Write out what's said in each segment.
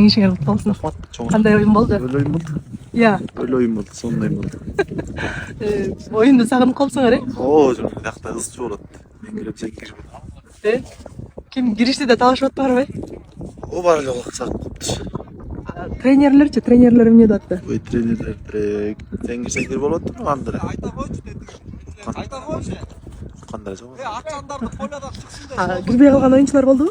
жеңишиңер куттуу болсун. Кандай оюн болду? Өлө ойын болду. Иә. Өлө ойын болду, сонун ойын болду. Оюнду сагынып калсыңар, Оо, жакта ызчы болот. Мен кирип сен кирбейт. Ким киришти да талашып атпарбы? О, бар эле сагып калыптыр. Тренерлерчи, тренерлер эмне деп атты? Ой, тренерлер сен кир болот, андыр. Кандай жок. Кирбей калган оюнчулар болдубу?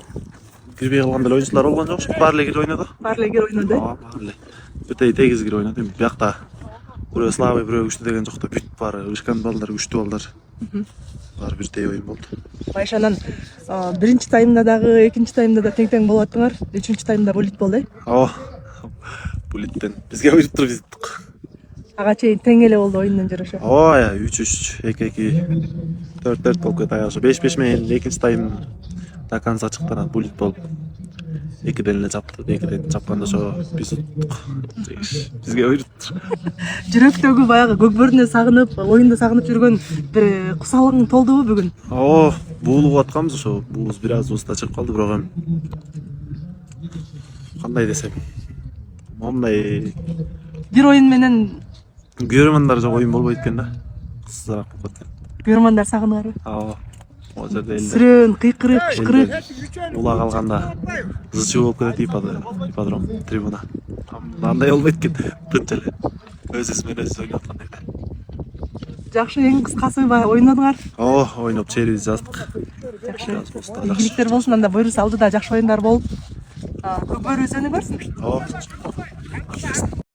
Кирбей калган деле оюнчулар болгон жок. Баары эле кирип ойноду. Баары эле кирип ойноду. Баары эле. Бүтөй тегиз кирип ойноду. Биякта бирөө слабый, бирөө күчтүү деген жок да. Бүт баары ышкан балдар, күчтүү балдар. Баары бирдей оюн болду. Майшанан биринчи таймда дагы, экинчи таймда да тең болуп аттыңар. Үчүнчү таймда булит болду. Оо. Булиттен бизге буйруп туруп издик. Ага чейин тең эле болду оюндан жараша. Оо, 3-3, 2-2, 4-4 болуп кетти аяшы. 5-5 менен экинчи тайм до конца чыкты, булит болуп. Экиден эле чапты, экиден чапканда ошо биз уттук. Бизге буйруп. Жүрөктөгү баягы көкбөрүнө сагынып, оюнду сагынып жүргөн бир кусалыгың толдубу бүгүн? Оо, буулуп атканбыз ошо. Буубуз бир аз уста чыгып калды, бирок эми кандай десем, мондай Бир оюн менен көрөрмандар жок оюн болбойт экен да. Кызсызраак болуп кеткен. көрөрмандар сагынарбы? Оо, о жерде эле Сүрөөн, кыйкырык, кышкырык. улак алганда ызчы болуп кетет ипподром, трибуна. Андай болбойт экен, кынча эле өзүбүз менен өзүбүз ойноп аткандай да. Жакшы, эң кыскасы баягы ойнодуңар. Оо, ойноп черибизди жаздык. Жакшы. Ийгиликтер болсун, анда буйруса алдыда жакшы оюндар болуп. Көкбөрү өзүнө көрсүн. Оо.